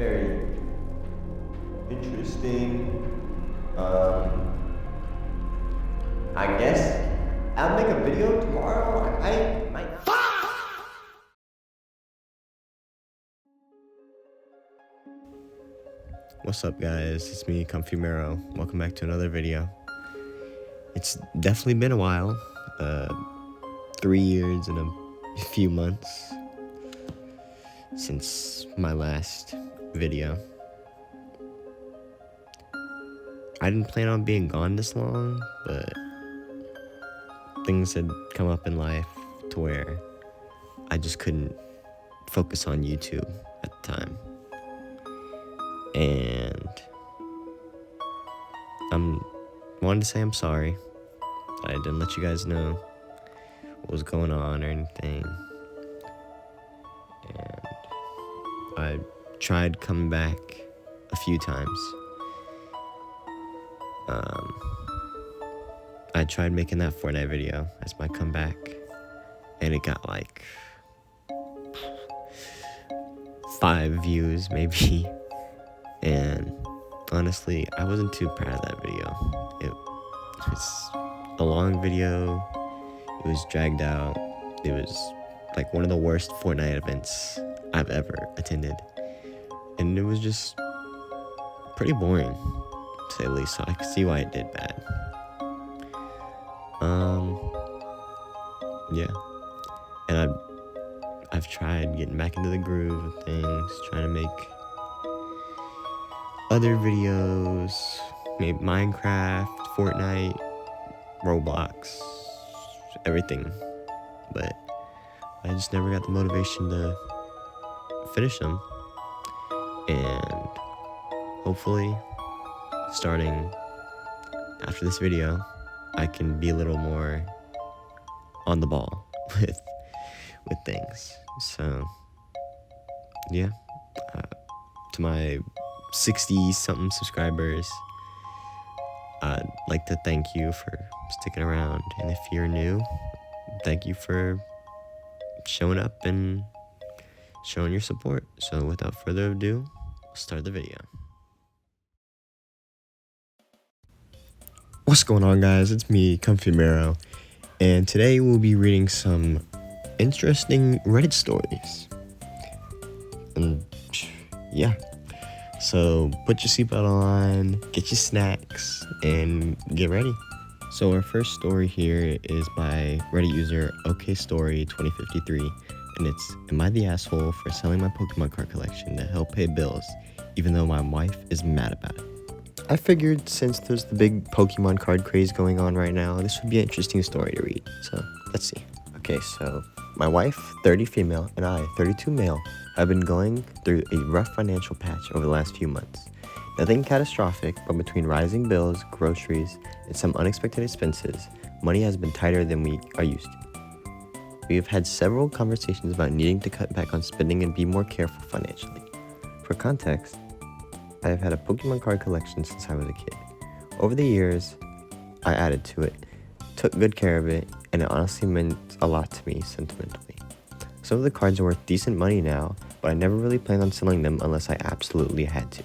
very interesting. Um, I guess I'll make a video tomorrow. I might not. What's up, guys? It's me, Comfy Mero. Welcome back to another video. It's definitely been a while. 3 years and a few months since my last video. I didn't plan on being gone this long, but things had come up in life to where I just couldn't focus on YouTube at the time. And wanted to say I'm sorry. I didn't let you guys know what was going on or anything. And I tried coming back a few times. I tried making that Fortnite video as my comeback, and it got like 5 views maybe. And honestly, I wasn't too proud of that video. It was a long video. It was dragged out. It was like one of the worst Fortnite events I've ever attended. And it was just pretty boring, to say the least, so I could see why it did bad. Yeah. And I've tried getting back into the groove of things, trying to make other videos, maybe Minecraft, Fortnite, Roblox, everything, but I just never got the motivation to finish them. And hopefully, starting after this video, I can be a little more on the ball with things. So yeah, to my 60-something subscribers, I'd like to thank you for sticking around. And if you're new, thank you for showing up and showing your support. So without further ado, let's start the video. What's going on, guys? It's me, Comfy Mero, and today we'll be reading some interesting Reddit stories. And yeah, so put your seatbelt on, get your snacks, and get ready. So our first story here is by Reddit user OKStory2053, and it's, am I the asshole for selling my Pokemon card collection to help pay bills, even though my wife is mad about it? I figured since there's the big Pokemon card craze going on right now, this would be an interesting story to read. So let's see. Okay, so my wife, 30 female, and I, 32 male, have been going through a rough financial patch over the last few months. Nothing catastrophic, but between rising bills, groceries, and some unexpected expenses, money has been tighter than we are used to. We have had several conversations about needing to cut back on spending and be more careful financially. For context, I have had a Pokemon card collection since I was a kid. Over the years, I added to it, took good care of it, and it honestly meant a lot to me sentimentally. Some of the cards are worth decent money now, but I never really planned on selling them unless I absolutely had to.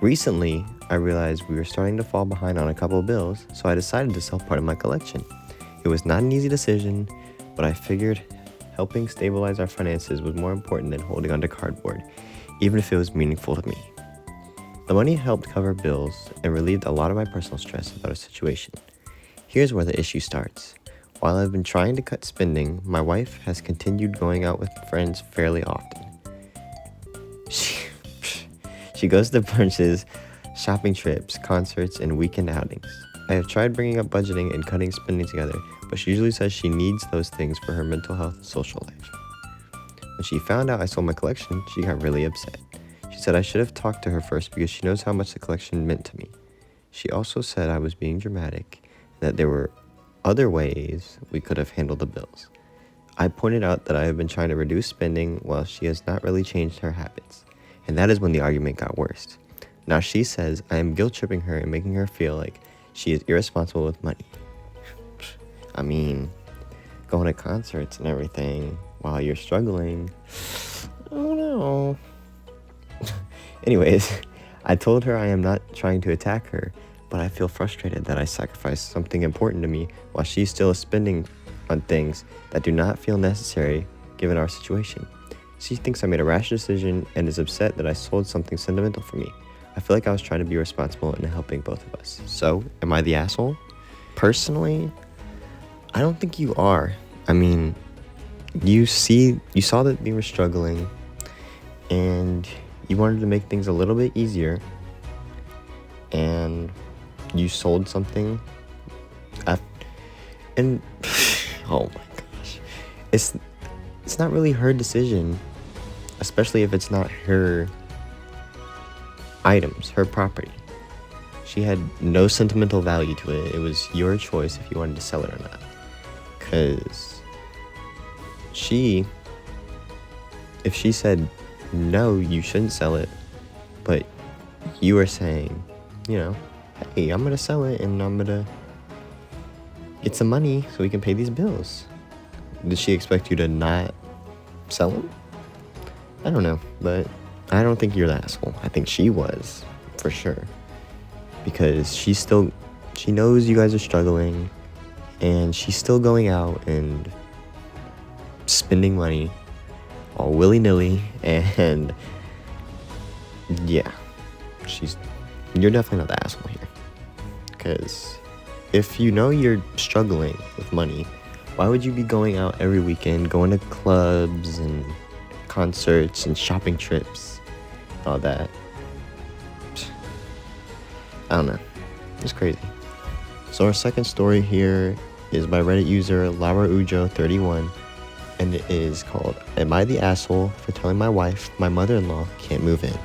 Recently, I realized we were starting to fall behind on a couple of bills, so I decided to sell part of my collection. It was not an easy decision, but I figured helping stabilize our finances was more important than holding onto cardboard, even if it was meaningful to me. The money helped cover bills and relieved a lot of my personal stress about our situation. Here's where the issue starts. While I've been trying to cut spending, my wife has continued going out with friends fairly often. She goes to brunches, shopping trips, concerts, and weekend outings. I have tried bringing up budgeting and cutting spending together, but she usually says she needs those things for her mental health and social life. When she found out I sold my collection, she got really upset. She said I should have talked to her first because she knows how much the collection meant to me. She also said I was being dramatic and that there were other ways we could have handled the bills. I pointed out that I have been trying to reduce spending while she has not really changed her habits, and that is when the argument got worse. Now she says I am guilt-tripping her and making her feel like she is irresponsible with money. I mean, going to concerts and everything while you're struggling, I don't know. Anyways, I told her I am not trying to attack her, but I feel frustrated that I sacrificed something important to me while she's still spending on things that do not feel necessary given our situation. She thinks I made a rash decision and is upset that I sold something sentimental for me. I feel like I was trying to be responsible and helping both of us. So, am I the asshole? Personally, I don't think you are. I mean, you saw that they were struggling and you wanted to make things a little bit easier, and you sold something and oh my gosh, it's not really her decision, especially if it's not her items, her property. She had no sentimental value to it. It was your choice if you wanted to sell it or not, because if she said no, you shouldn't sell it, but you were saying, hey, I'm gonna sell it and I'm gonna get some money so we can pay these bills. Did she expect you to not sell them? I don't know, but I don't think you're the asshole. I think she was, for sure, because she knows you guys are struggling, and she's still going out and spending money all willy-nilly, and yeah, you're definitely not the asshole here. Because if you know you're struggling with money, why would you be going out every weekend, going to clubs and concerts and shopping trips, all that? I don't know. It's crazy. So our second story here is by Reddit user LauraUjo31, and it is called, Am I the Asshole for Telling My Wife My Mother-in-Law Can't Move In?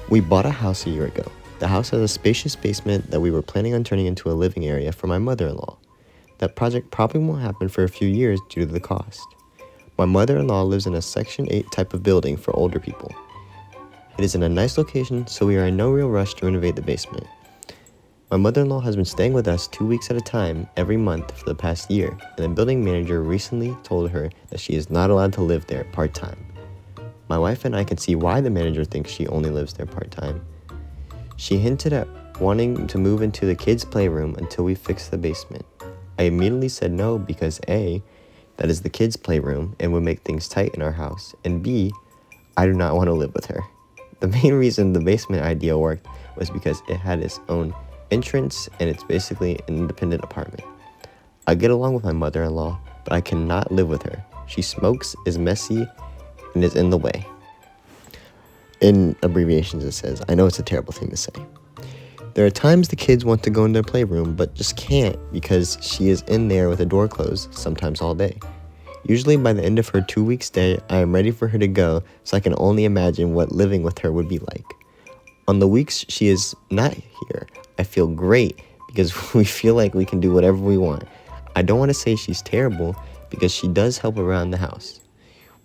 We bought a house a year ago. The house has a spacious basement that we were planning on turning into a living area for my mother-in-law. That project probably won't happen for a few years due to the cost. My mother-in-law lives in a Section 8 type of building for older people. It is in a nice location, so we are in no real rush to renovate the basement. My mother-in-law has been staying with us 2 weeks at a time every month for the past year, and the building manager recently told her that she is not allowed to live there part-time. My wife and I can see why the manager thinks she only lives there part-time. She hinted at wanting to move into the kids' playroom until we fix the basement. I immediately said no because A, that is the kids' playroom and would make things tight in our house, and B, I do not want to live with her. The main reason the basement idea worked was because it had its own entrance and it's basically an independent apartment. I get along with my mother-in-law, but I cannot live with her. She smokes, is messy, and is in the way. In abbreviations it says, I know it's a terrible thing to say. There are times the kids want to go in their playroom, but just can't because she is in there with the door closed, sometimes all day. Usually by the end of her 2-week stay, I am ready for her to go, so I can only imagine what living with her would be like. On the weeks she is not here, I feel great because we feel like we can do whatever we want. I don't want to say she's terrible because she does help around the house.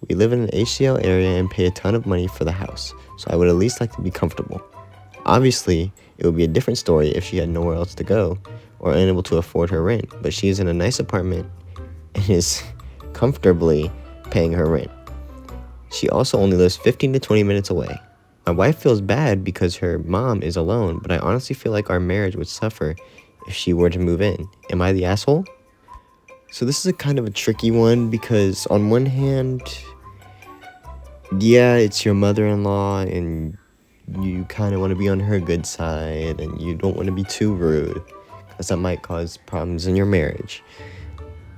We live in an HCL area and pay a ton of money for the house, so I would at least like to be comfortable. Obviously, it would be a different story if she had nowhere else to go or unable to afford her rent, but she is in a nice apartment and is comfortably paying her rent. She also only lives 15 to 20 minutes away. My wife feels bad because her mom is alone, but I honestly feel like our marriage would suffer if she were to move in. Am I the asshole? So this is a kind of a tricky one because on one hand, yeah, it's your mother-in-law and you kind of want to be on her good side and you don't want to be too rude because that might cause problems in your marriage.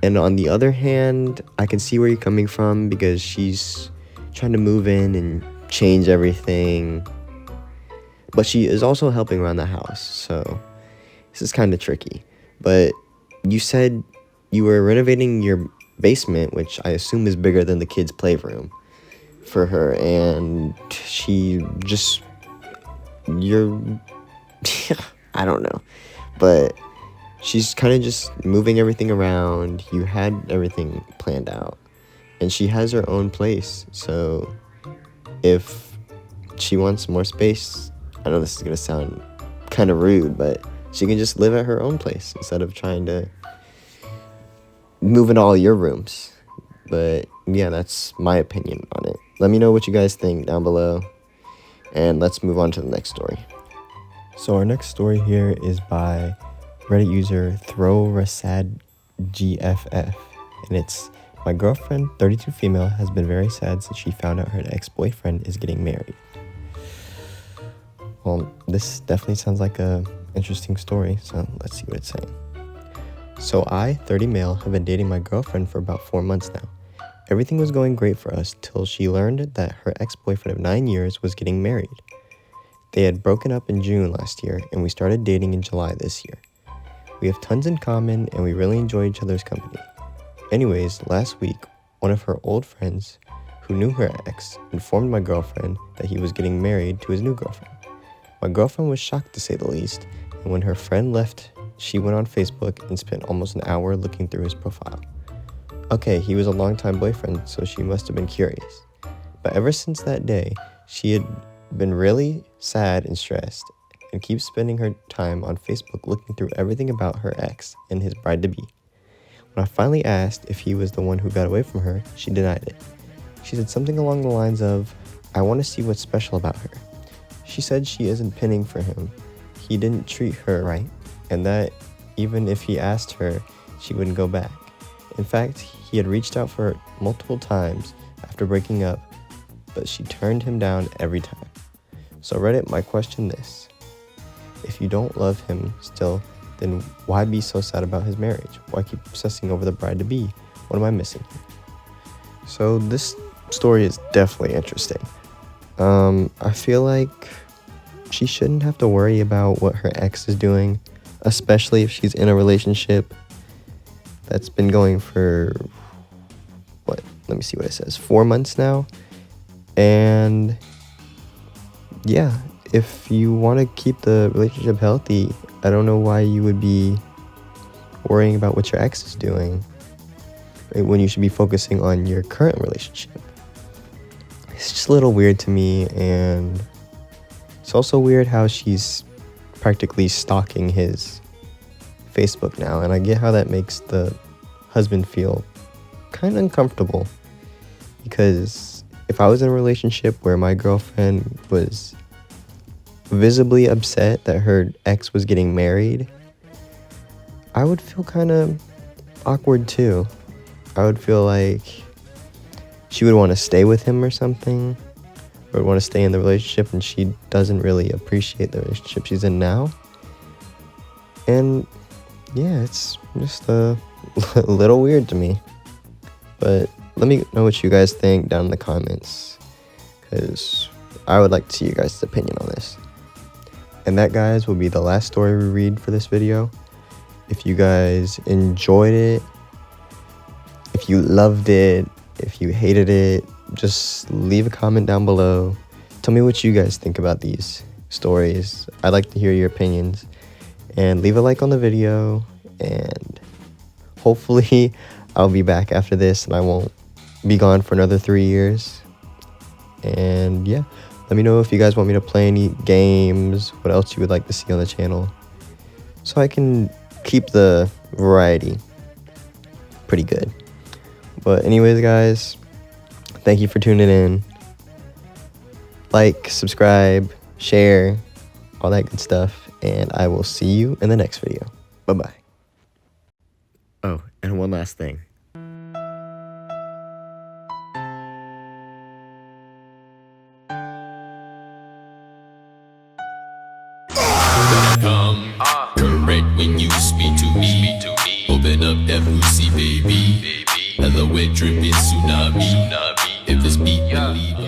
And on the other hand, I can see where you're coming from because she's trying to move in and change everything, but she is also helping around the house, so this is kind of tricky. But you said you were renovating your basement, which I assume is bigger than the kids' playroom for her, and you're I don't know, but she's kind of just moving everything around. You had everything planned out, and she has her own place, so if she wants more space, I know this is gonna sound kind of rude, but she can just live at her own place instead of trying to move into all your rooms. But yeah, that's my opinion on it. Let me know what you guys think down below. And let's move on to the next story. So our next story here is by Reddit user ThrowRasadGFF, and it's, my girlfriend, 32 female, has been very sad since she found out her ex-boyfriend is getting married. Well, this definitely sounds like a interesting story, so let's see what it's saying. So I, 30 male, have been dating my girlfriend for about 4 months now. Everything was going great for us till she learned that her ex-boyfriend of 9 years was getting married. They had broken up in June last year, and we started dating in July this year. We have tons in common, and we really enjoy each other's company. Anyways, last week, one of her old friends, who knew her ex, informed my girlfriend that he was getting married to his new girlfriend. My girlfriend was shocked, to say the least, and when her friend left, she went on Facebook and spent almost an hour looking through his profile. Okay, he was a longtime boyfriend, so she must have been curious. But ever since that day, she had been really sad and stressed, and keeps spending her time on Facebook looking through everything about her ex and his bride-to-be. When I finally asked if he was the one who got away from her, she denied it. She said something along the lines of, "I want to see what's special about her." She said she isn't pinning for him. He didn't treat her right, and that even if he asked her, she wouldn't go back. In fact, he had reached out for her multiple times after breaking up, but she turned him down every time. So Reddit, my question this: if you don't love him still, then why be so sad about his marriage? Why keep obsessing over the bride-to-be? What am I missing here? So this story is definitely interesting. I feel like she shouldn't have to worry about what her ex is doing, especially if she's in a relationship that's been going for, let me see what it says, 4 months now. And yeah, if you want to keep the relationship healthy, I don't know why you would be worrying about what your ex is doing when you should be focusing on your current relationship. It's just a little weird to me, and it's also weird how she's practically stalking his Facebook now, and I get how that makes the husband feel kind of uncomfortable, because if I was in a relationship where my girlfriend was visibly upset that her ex was getting married, I would feel kind of awkward too. I would feel like she would want to stay with him or something, or would want to stay in the relationship, and she doesn't really appreciate the relationship she's in now. And yeah, it's just a little weird to me. But let me know what you guys think down in the comments, because I would like to see you guys' opinion on this. And that, guys, will be the last story we read for this video. If you guys enjoyed it, if you loved it, if you hated it, just leave a comment down below. Tell me what you guys think about these stories. I'd like to hear your opinions. And leave a like on the video, and hopefully I'll be back after this and I won't be gone for another 3 years. And yeah, let me know if you guys want me to play any games, what else you would like to see on the channel, so I can keep the variety pretty good. But anyways, guys, thank you for tuning in. Like, subscribe, share, all that good stuff, and I will see you in the next video. Bye-bye. Oh, and one last thing. Come correct when you speak to me. Open up that pussy, baby. Hello, it dripping tsunami. If this beat, believe